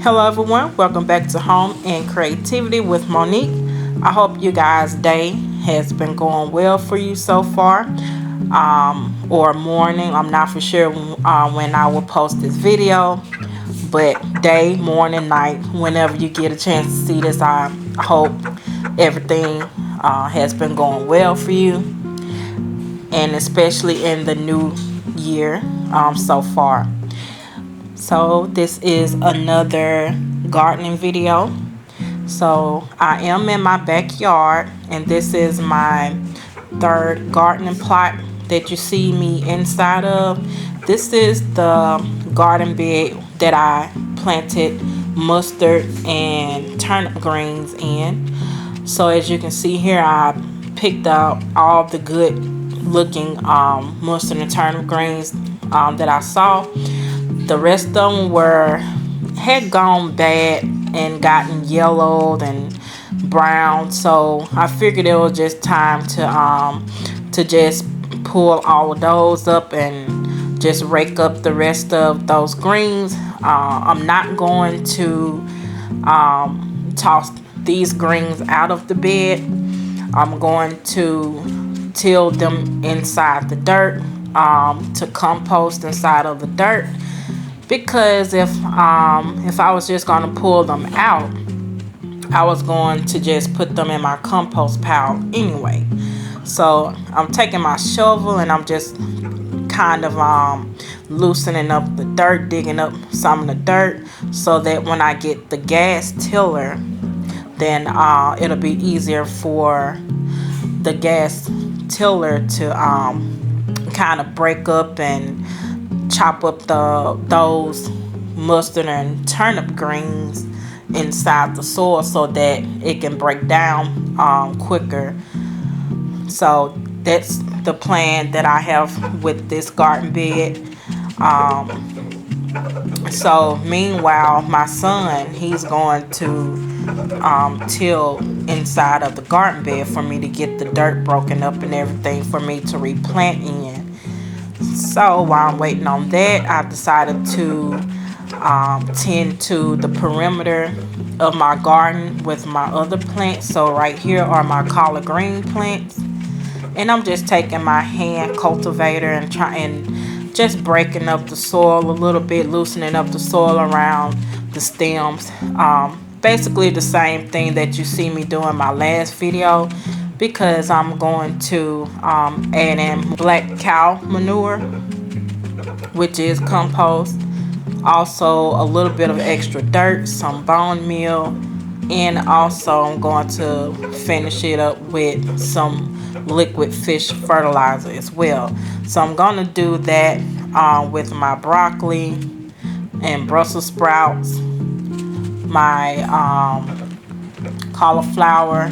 Hello everyone, welcome back to Home and Creativity with Monique. I hope you guys' day has been going well for you so far, or morning. I'm not for sure when I will post this video, but day, morning, night, whenever you get a chance to see this, I hope everything has been going well for you, and especially in the new year so far. So this is another gardening video. So I am in my backyard, and this is my third gardening plot that you see me inside of. This is the garden bed that I planted mustard and turnip greens in. So as you can see here, I picked out all the good looking mustard and turnip greens that I saw. The rest of them had gone bad and gotten yellowed and brown, so I figured it was just time to just pull all of those up and just rake up the rest of those greens. I'm not going to toss these greens out of the bed. I'm going to till them inside the dirt, to compost inside of the dirt. Because if I was just going to pull them out, I was going to just put them in my compost pile anyway. So I'm taking my shovel and I'm just kind of loosening up the dirt, digging up some of the dirt, so that when I get the gas tiller, then it'll be easier for the gas tiller to kind of break up and chop up those mustard and turnip greens inside the soil so that it can break down quicker. So that's the plan that I have with this garden bed. So meanwhile, my son, he's going to till inside of the garden bed for me to get the dirt broken up and everything for me to replant in. So while I'm waiting on that, I decided to tend to the perimeter of my garden with my other plants. So right here are my collard green plants, and I'm just taking my hand cultivator and just breaking up the soil a little bit, loosening up the soil around the stems. Basically the same thing that you see me do in my last video, because I'm going to add in black cow manure, which is compost, also a little bit of extra dirt, some bone meal, and also I'm going to finish it up with some liquid fish fertilizer as well. So I'm going to do that with my broccoli and Brussels sprouts, my cauliflower,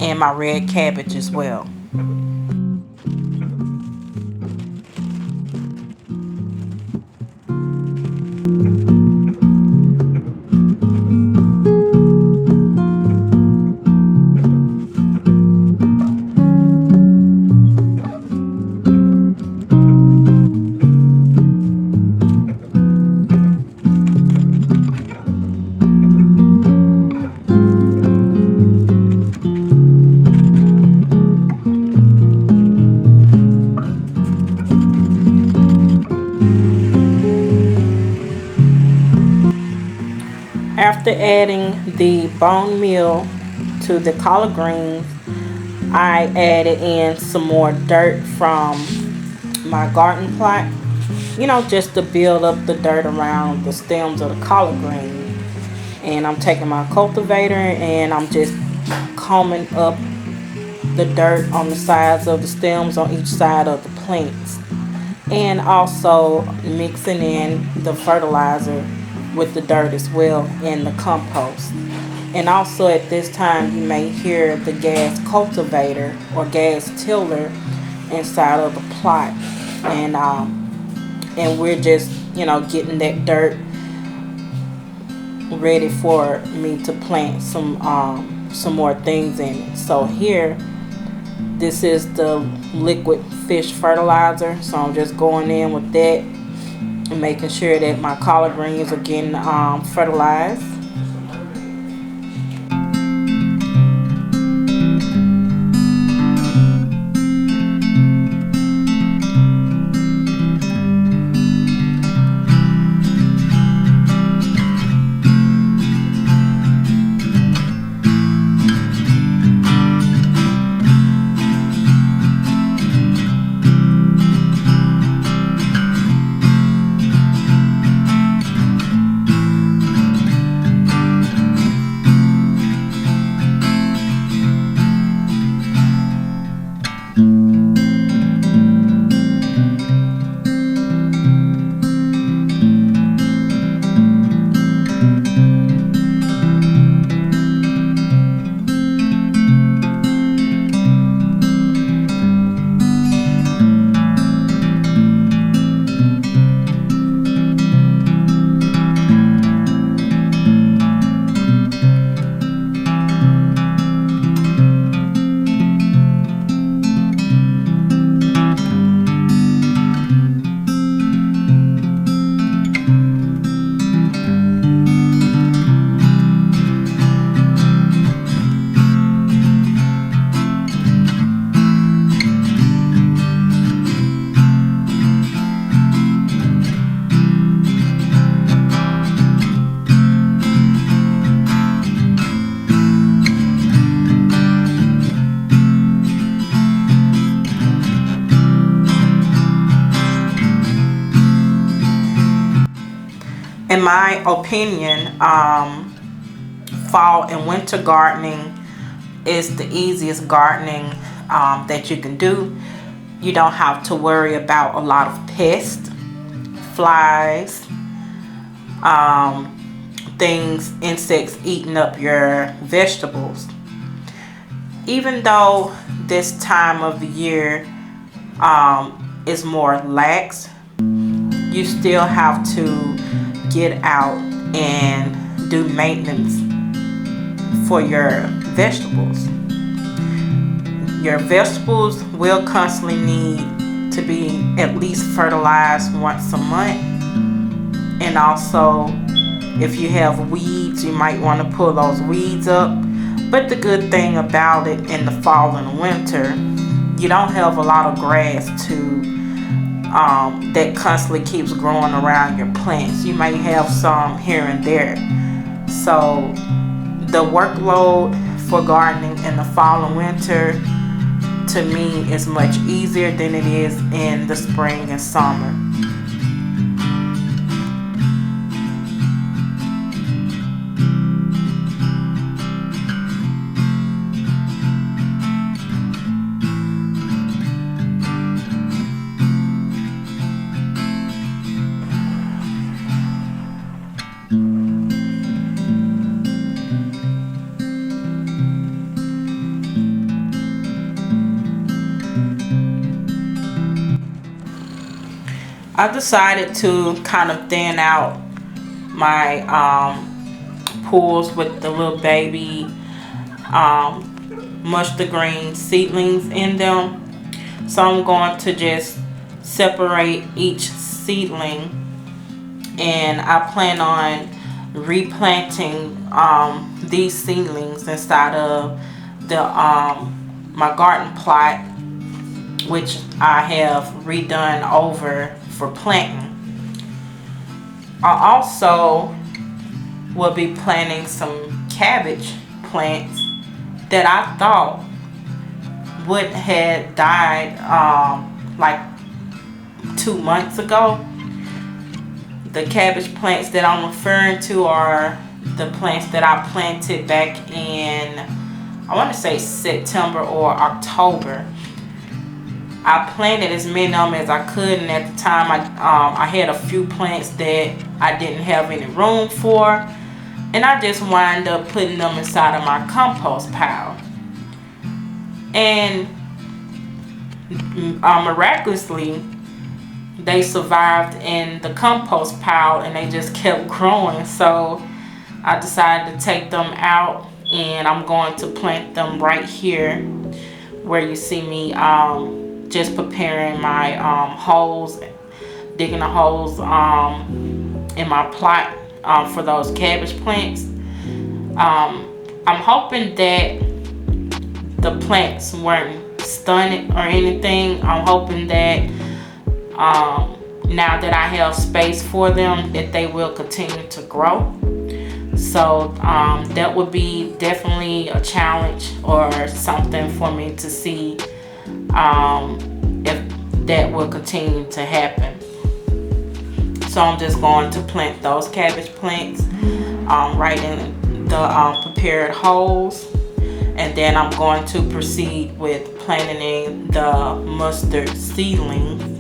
and my red cabbage as well. After adding the bone meal to the collard greens, I added in some more dirt from my garden plot, just to build up the dirt around the stems of the collard greens. And I'm taking my cultivator and I'm just combing up the dirt on the sides of the stems on each side of the plants. and also mixing in the fertilizer with the dirt as well and the compost. And also at this time you may hear the gas cultivator or gas tiller inside of the plot, and we're just getting that dirt ready for me to plant some more things in it. So here, this is the liquid fish fertilizer, so I'm just going in with that and making sure that my collard greens are getting fertilized. In my opinion, fall and winter gardening is the easiest gardening that you can do. You don't have to worry about a lot of pests, flies, insects eating up your vegetables. Even though this time of the year is more lax, you still have to get out and do maintenance for your vegetables. Your vegetables will constantly need to be at least fertilized once a month. And also, if you have weeds, you might want to pull those weeds up. But the good thing about it in the fall and winter, you don't have a lot of grass that constantly keeps growing around your plants. You may have some here and there. So the workload for gardening in the fall and winter, to me, is much easier than it is in the spring and summer. I decided to kind of thin out my pools with the little baby mustard green seedlings in them. So I'm going to just separate each seedling, and I plan on replanting these seedlings inside of the my garden plot, which I have redone over for planting. I also will be planting some cabbage plants that I thought would had died like 2 months ago. The cabbage plants that I'm referring to are the plants that I planted back in, I want to say September or October. I planted as many of them as I could, and at the time I had a few plants that I didn't have any room for, and I just wound up putting them inside of my compost pile. And miraculously, they survived in the compost pile and they just kept growing. So I decided to take them out, and I'm going to plant them right here where you see me just preparing my holes, digging the holes in my plot for those cabbage plants. I'm hoping that the plants weren't stunted or anything. I'm hoping that now that I have space for them, that they will continue to grow. So that would be definitely a challenge or something for me to see if that will continue to happen. So I'm just going to plant those cabbage plants right in the prepared holes, and then I'm going to proceed with planting the mustard seedlings.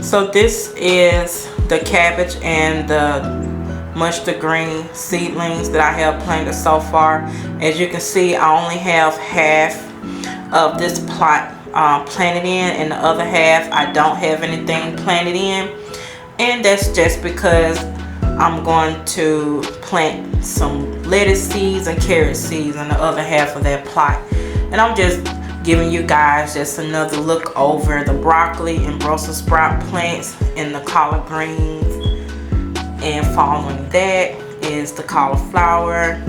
So this is the cabbage and the mustard green seedlings that I have planted so far. As you can see, I only have half of this plot planted in, and the other half I don't have anything planted in, and that's just because I'm going to plant some lettuce seeds and carrot seeds in the other half of that plot. And I'm just giving you guys just another look over the broccoli and Brussels sprout plants and the collard greens, and following that is the cauliflower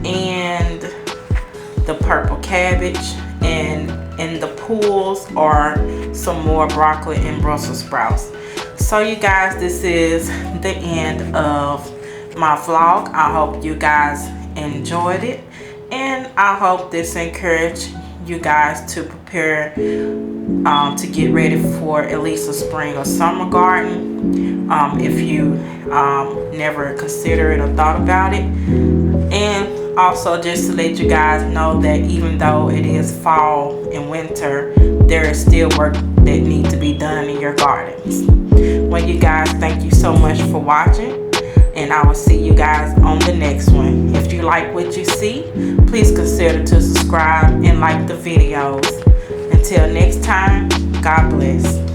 and the purple cabbage, and in the pools are some more broccoli and Brussels sprouts. So you guys, this is the end of my vlog. I hope you guys enjoyed it, and I hope this encouraged you guys to prepare to get ready for at least a spring or summer garden if you never considered or thought about it. And also just to let you guys know that even though it is fall and winter, there is still work that needs to be done in your gardens. Well, you guys, thank you so much for watching, and I will see you guys on the next one. If you like what you see, please consider to subscribe and like the videos. Until next time, God bless.